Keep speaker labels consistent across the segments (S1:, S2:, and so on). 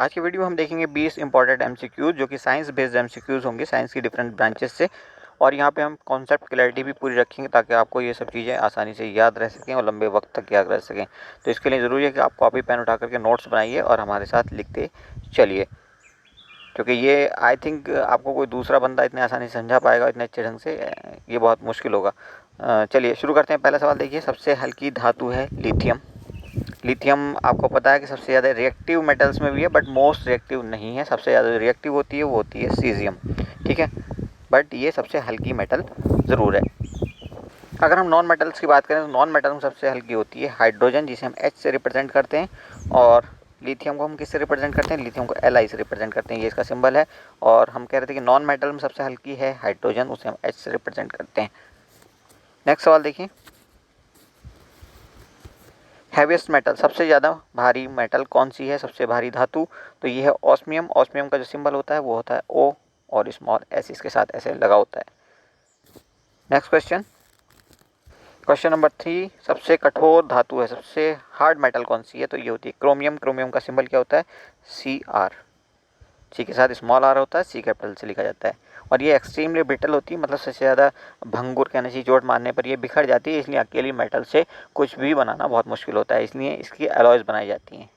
S1: आज की वीडियो में हम देखेंगे 20 इंपॉर्टेंट एमसीक्यूज जो कि साइंस बेस्ड एमसीक्यूज होंगे साइंस की डिफरेंट ब्रांचेस से। और यहाँ पे हम कॉन्सेप्ट क्लैरिटी भी पूरी रखेंगे ताकि आपको ये सब चीज़ें आसानी से याद रह सकें और लंबे वक्त तक याद रह सकें। तो इसके लिए ज़रूरी है कि आप कॉपी पेन उठा करके नोट्स बनाइए और हमारे साथ लिखते चलिए, क्योंकि ये आई थिंक आपको कोई दूसरा बंदा इतने आसानी से समझा पाएगा इतने अच्छे ढंग से, ये बहुत मुश्किल होगा। चलिए शुरू करते हैं। पहला सवाल देखिए, सबसे हल्की धातु है लिथियम। लिथियम आपको पता है कि सबसे ज़्यादा रिएक्टिव मेटल्स में भी है, बट मोस्ट रिएक्टिव नहीं है। सबसे ज़्यादा रिएक्टिव होती है वो होती है सीजियम, ठीक है, बट ये सबसे हल्की मेटल ज़रूर है। अगर हम नॉन मेटल्स की बात करें तो नॉन मेटल में सबसे हल्की होती है हाइड्रोजन, जिसे हम H से रिप्रेजेंट करते हैं, और लिथियम को हम किससे रिप्रेजेंट करते हैं? लिथियम को Li से रिप्रेजेंट करते हैं, ये इसका सिंबल है। और हम कह रहे थे कि नॉन मेटल में सबसे हल्की है हाइड्रोजन, उसे हम H से रिप्रेजेंट करते हैं। नेक्स्ट सवाल देखिए, हैवीएस्ट मेटल, सबसे ज़्यादा भारी मेटल कौन सी है, सबसे भारी धातु? तो ये है ऑस्मियम। ऑस्मियम का जो सिंबल होता है वो होता है O और स्मॉल s इसके साथ ऐसे लगा होता है। नेक्स्ट क्वेश्चन, क्वेश्चन नंबर 3, सबसे कठोर धातु है, सबसे हार्ड मेटल कौन सी है? तो ये होती है क्रोमियम। क्रोमियम का सिंबल क्या होता है? Cr। सी के साथ स्मॉल आर होता है, सी कैपिटल से लिखा जाता है। और ये एक्सट्रीमली ब्रिटल होती है, मतलब सबसे ज़्यादा भंगुर कहना चाहिए, चोट मारने पर ये बिखर जाती है, इसलिए अकेली मेटल से कुछ भी बनाना बहुत मुश्किल होता है, इसलिए इसकी अलॉयज़ बनाई जाती हैं।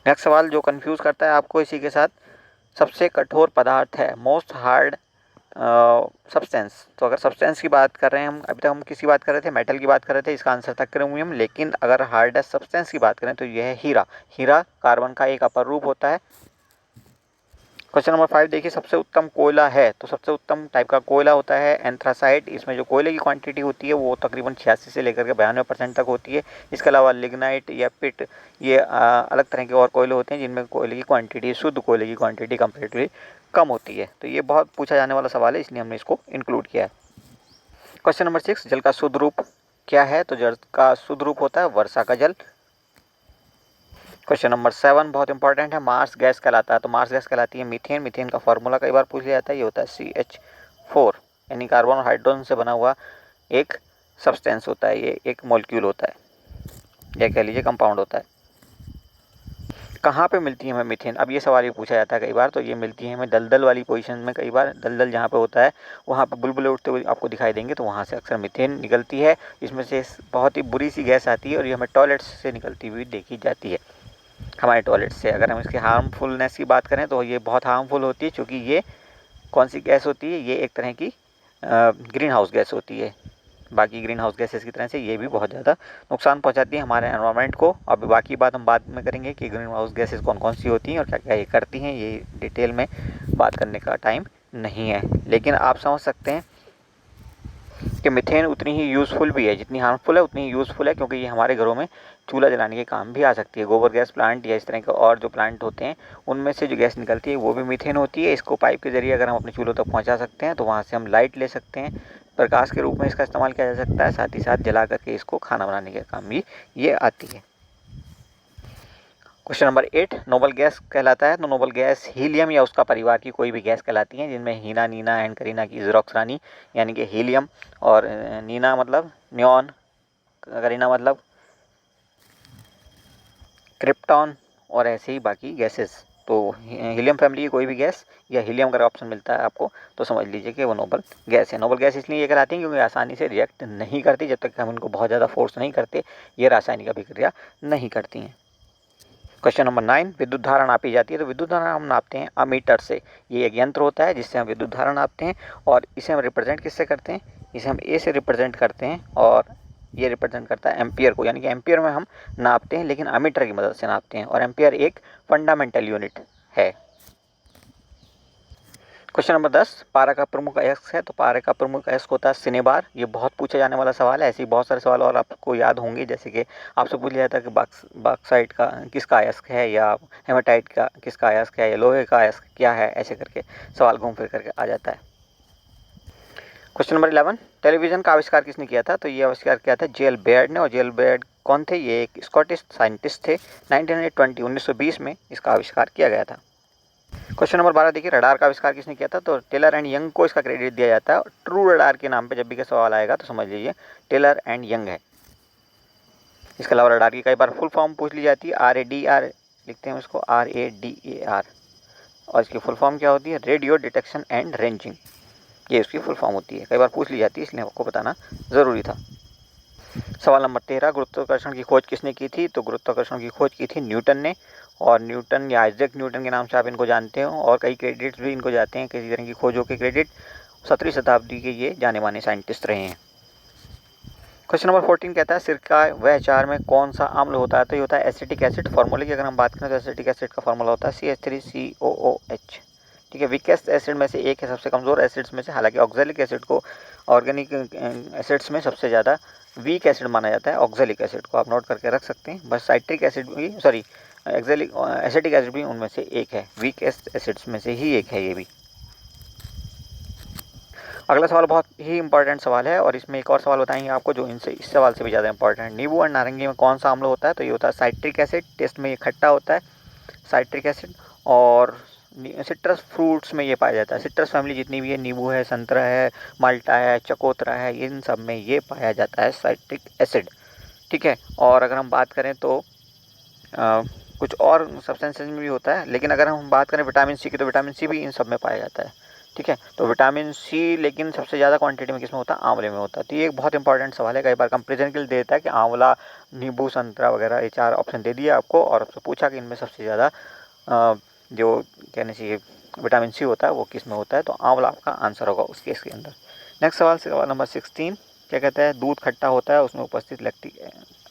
S1: नेक्स्ट सवाल जो कंफ्यूज करता है आपको इसी के साथ, सबसे कठोर पदार्थ है, मोस्ट हार्ड सब्सटेंस। तो अगर सब्सटेंस की बात कर रहे हैं हम, अभी तक हम किसी बात कर रहे थे, मेटल की बात कर रहे थे, इसका आंसर था क्रोमियम। लेकिन अगर हार्डेस्ट सब्सटेंस की बात करें तो यह है हीरा। हीरा कार्बन का एक अपर रूप होता है। क्वेश्चन नंबर 5 देखिए, सबसे उत्तम कोयला है, तो सबसे उत्तम टाइप का कोयला होता है एंथ्रासाइट। इसमें जो कोयले की क्वांटिटी होती है वो तकरीबन 86 से लेकर के 92% तक होती है। इसके अलावा लिग्नाइट या पिट, ये अलग तरह के और कोयले होते हैं जिनमें कोयले की क्वांटिटी, शुद्ध कोयले की क्वांटिटी कंपेरेटिवली कम होती है। तो ये बहुत पूछा जाने वाला सवाल है, इसलिए हमने इसको इंक्लूड किया है। क्वेश्चन नंबर 6, जल का शुद्ध रूप क्या है? तो जल का शुद्ध रूप होता है वर्षा का जल। क्वेश्चन नंबर 7 बहुत इंपॉर्टेंट है, मार्स गैस कहलाता है, तो मार्स गैस कहलाती है मीथेन। मीथेन का फॉर्मूला कई बार पूछ लिया जाता है, ये होता है CH4, यानी कार्बन और हाइड्रोजन से बना हुआ एक सब्सटेंस होता है, ये एक मॉलिक्यूल होता है, या कह लीजिए कंपाउंड होता है। कहाँ पे मिलती है हमें मीथेन? अब ये सवाल भी पूछा जाता है कई बार। तो ये मिलती है हमें दलदल वाली पोजीशन में, कई बार दलदल जहाँ पे होता है वहाँ पे बुलबुले उठते हुए आपको दिखाई देंगे, तो वहाँ से अक्सर मीथेन निकलती है। इसमें से बहुत ही बुरी सी गैस आती है और ये हमें टॉयलेट्स से निकलती हुई देखी जाती है, हमारे टॉयलेट से। अगर हम इसके हार्मफुलनेस की बात करें तो ये बहुत हार्मफुल होती है, क्योंकि ये कौन सी गैस होती है? ये एक तरह की ग्रीन हाउस गैस होती है। बाकी ग्रीन हाउस गैसेस की तरह से ये भी बहुत ज़्यादा नुकसान पहुंचाती है हमारे एनवायरनमेंट को। अब बाकी बात हम बाद में करेंगे कि ग्रीन हाउस गैसेस कौन कौन सी होती हैं और क्या क्या ये करती हैं, ये डिटेल में बात करने का टाइम नहीं है। लेकिन आप समझ सकते हैं कि मीथेन उतनी ही यूज़फुल भी है, जितनी हार्मफुल है उतनी ही यूज़फुल है, क्योंकि ये हमारे घरों में चूल्हा जलाने के काम भी आ सकती है। गोबर गैस प्लांट या इस तरह के और जो प्लांट होते हैं उनमें से जो गैस निकलती है वो भी मीथेन होती है। इसको पाइप के ज़रिए अगर हम अपने चूल्हों तक पहुंचा सकते हैं तो वहाँ से हम लाइट ले सकते हैं, प्रकाश के रूप में इसका इस्तेमाल किया जा सकता है। साथ ही साथ जला करके इसको खाना बनाने के काम भी ये आती है। क्वेश्चन नंबर 8, नोबल गैस कहलाता है, तो नोबल गैस हीलियम या उसका परिवार की कोई भी गैस कहलाती है, जिनमें हीना, नीना एंड करीना की ज़ेरोक्स रानी, यानी कि हीलियम, और नीना मतलब नियॉन, करीना मतलब क्रिप्टॉन, और ऐसे ही बाकी गैसेस। तो हीलियम फैमिली की कोई भी गैस या हीलियम का ऑप्शन मिलता है आपको तो समझ लीजिए कि वो नोबल गैस है। नोबल गैस इसलिए ये कहलाती है क्योंकि आसानी से रिएक्ट नहीं करती, जब तक हम इनको बहुत ज़्यादा फोर्स नहीं करते ये रासायनिक अभिक्रिया नहीं करती हैं। क्वेश्चन नंबर 9, विद्युत धारा नापी जाती है, तो विद्युत धारा हम नापते हैं अमीटर से। ये एक यंत्र होता है जिससे हम विद्युत धारा नापते हैं, और इसे हम रिप्रेजेंट किससे करते हैं? इसे हम ए से रिप्रेजेंट करते हैं, और ये रिप्रेजेंट करता है एम्पियर को, यानी कि एम्पियर में हम नापते हैं लेकिन अमीटर की मदद से नापते हैं, और एम्पियर एक फंडामेंटल यूनिट है। क्वेश्चन नंबर 10, पारा का प्रमुख अयस्क है, तो पारा का प्रमुख अयस्क होता है सिनेबार। ये बहुत पूछा जाने वाला सवाल है, ऐसे ही बहुत सारे सवाल और आपको याद होंगे, जैसे कि आपसे पूछ लिया था कि बॉक्साइट का किसका अयस्क है, या हेमाटाइट का किसका अयस्क है, या लोहे का अयस्क क्या है, ऐसे करके सवाल घूम फिर करके आ जाता है। क्वेश्चन नंबर 11, टेलीविज़न का आविष्कार किसने किया था? तो ये आविष्कार किया था जेएल बेयर्ड ने, और जेएल बेयर्ड कौन थे? ये एक स्कॉटिश साइंटिस्ट थे। 1920 में इसका आविष्कार किया गया था। क्वेश्चन नंबर 12 देखिए, रडार का आविष्कार किसने किया था? तो टेलर एंड यंग को इसका क्रेडिट दिया जाता है। ट्रू रडार के नाम पे जब भी का सवाल आएगा तो समझ लीजिए टेलर एंड यंग है। इसके अलावा रडार की कई बार फुल फॉर्म पूछ ली जाती है, RADAR लिखते हैं उसको, RADAR, और इसकी फुल फॉर्म क्या होती है, रेडियो डिटेक्शन एंड रेंजिंग, ये उसकी फुल फॉर्म होती है। कई बार पूछ ली जाती है, इसलिए आपको बताना ज़रूरी था। सवाल नंबर 13, गुरुत्वाकर्षण की खोज किसने की थी? तो गुरुत्वाकर्षण की खोज की थी न्यूटन ने, और न्यूटन या आइजैक न्यूटन के नाम से आप इनको जानते हो, और कई क्रेडिट्स भी इनको जाते हैं, किसी तरह की खोजों के क्रेडिट। 17वीं शताब्दी के ये जाने माने साइंटिस्ट रहे हैं। क्वेश्चन नंबर 14 कहता है सिरका व अचार में कौन सा अम्ल होता है? तो ये होता है एसिटिक एसिड। फॉर्मूले की अगर हम बात करें तो एसिटिक एसिड का फॉर्मूला होता है CH3COOH। ठीक है, वीकेस्ट एसिड में से एक है, सबसे कमज़ोर एसिड्स में से। हालांकि ऑक्जेलिक एसिड को ऑर्गेनिक एसिड्स में सबसे ज़्यादा वीक एसिड माना जाता है। ऑक्जेलिक एसिड को आप नोट करके रख सकते हैं। बस साइट्रिक एसिड भी, सॉरी, एसिटिक एसिड भी उनमें से एक है, वीकेस्ट एसिड्स में से ही एक है ये भी। अगला सवाल बहुत ही इंपॉर्टेंट सवाल है, और इसमें एक और सवाल बताएंगे आपको जो इस सवाल से भी ज़्यादा इंपॉर्टेंट है। नींबू और नारंगी में कौन सा अम्ल होता है? तो ये होता है साइट्रिक एसिड। टेस्ट में ये खट्टा होता है, साइट्रिक एसिड। और सिट्रस फ्रूट्स में ये पाया जाता है। सिट्रस फैमिली जितनी भी है, नींबू है, संतरा है, माल्टा है, चकोतरा है, इन सब में ये पाया जाता है साइट्रिक एसिड। ठीक है, और अगर हम बात करें तो कुछ और सब्सटेंसेस में भी होता है, लेकिन अगर हम बात करें विटामिन सी की तो विटामिन सी भी इन सब में पाया जाता है। ठीक है, तो विटामिन सी लेकिन सबसे ज़्यादा क्वांटिटी में किसमें होता है? आंवले में होता है। तो ये एक बहुत इंपॉर्टेंट सवाल है, कई बार कंपेरिजन के लिए देता है कि आंवला, नींबू, संतरा वगैरह, ये 4 ऑप्शन दे दिए आपको, और आपसे पूछा कि इनमें सबसे ज़्यादा जो कहने चाहिए विटामिन सी होता है वो किस में होता है? तो आंवला आपका आंसर होगा उस केस के अंदर। नेक्स्ट सवाल नंबर 16 क्या कहता है? दूध खट्टा होता है उसमें उपस्थित लैक्टिक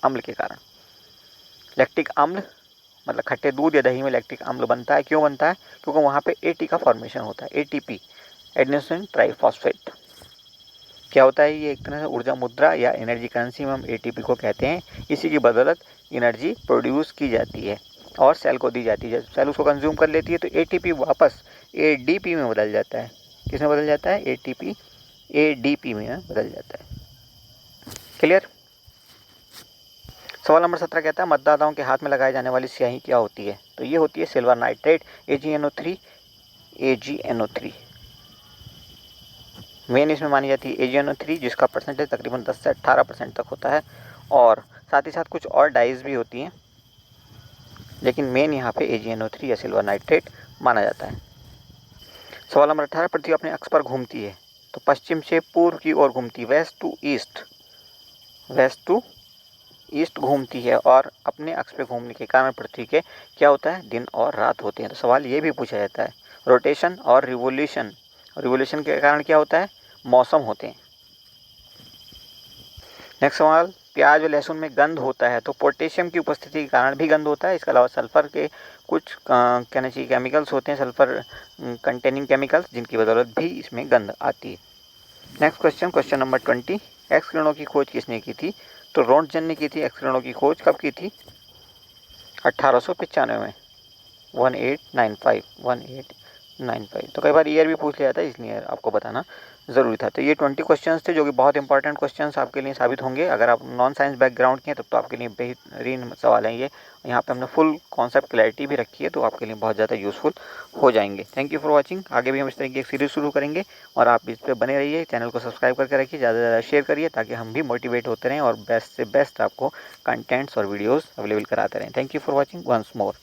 S1: अम्ल के कारण। लैक्टिक अम्ल मतलब खट्टे दूध या दही में लैक्टिक अम्ल बनता है। क्यों बनता है? क्योंकि वहाँ पे AT का फॉर्मेशन होता है, ATP, एडेनोसिन ट्राइफॉस्फेट। क्या होता है? ये एक तरह से ऊर्जा मुद्रा या एनर्जी करेंसी में हम ATP को कहते हैं। इसी की बदौलत एनर्जी प्रोड्यूस की जाती है और सेल को दी जाती है। जब सेल उसको कंज्यूम कर लेती है तो ATP वापस ADP में बदल जाता है। किस में बदल जाता है? ATP ADP में बदल जाता है। क्लियर? सवाल नंबर 17 कहता है मतदाताओं के हाथ में लगाई जाने वाली स्याही क्या होती है? तो ये होती है सिल्वर नाइट्रेट, AgNO3। मेन इसमें मानी जाती है AgNO3, जिसका परसेंटेज तकरीबन 10 से 18% तक होता है, और साथ ही साथ कुछ और डाइज भी होती हैं, लेकिन मेन यहाँ पे AgNO3 या सिल्वर नाइट्रेट माना जाता है। सवाल नंबर 18, पृथ्वी अपने अक्ष पर घूमती है तो पश्चिम से पूर्व की ओर घूमती है, वेस्ट टू ईस्ट घूमती है, और अपने अक्ष पे घूमने के कारण पृथ्वी के क्या होता है? दिन और रात होते हैं। तो सवाल ये भी पूछा जाता है, रोटेशन और रिवोल्यूशन के कारण क्या होता है? मौसम होते हैं। नेक्स्ट सवाल, प्याज और लहसुन में गंध होता है तो पोटेशियम की उपस्थिति के कारण भी गंध होता है। इसके अलावा सल्फर के कुछ कहना चाहिए केमिकल्स होते हैं, सल्फर कंटेनिंग केमिकल्स, जिनकी बदौलत भी इसमें गंध आती है। नेक्स्ट क्वेश्चन नंबर 20, एक्स किरणों की खोज किसने की थी? तो रोंटगन ने की थी। एक्स किरणों की खोज कब की थी? 1895 में, 1895। तो कई बार ईयर भी पूछ लिया जाता है, इसलिए आपको बताना ज़रूरी था। तो ये 20 क्वेश्चंस थे जो कि बहुत इंपॉर्टेंट क्वेश्चंस आपके लिए साबित होंगे। अगर आप नॉन साइंस बैकग्राउंड के हैं तब तो आपके लिए बेहतरीन सवाल हैं ये। यहाँ पे हमने फुल कॉन्सेप्ट क्लैरिटी भी रखी है, तो आपके लिए बहुत ज़्यादा यूज़फुल हो जाएंगे। Thank you for watching. आगे भी हम इस तरह की एक सीरीज़ शुरू करेंगे, और आप इस पर बने रहिए। चैनल को सब्सक्राइब करके रखिए, ज़्यादा से ज़्यादा शेयर करिए, ताकि हम भी मोटिवेट होते रहें और बेस्ट से बेस्ट आपको कंटेंट्स और वीडियोज़ अवेलेबल कराते रहें। Thank you for watching once more.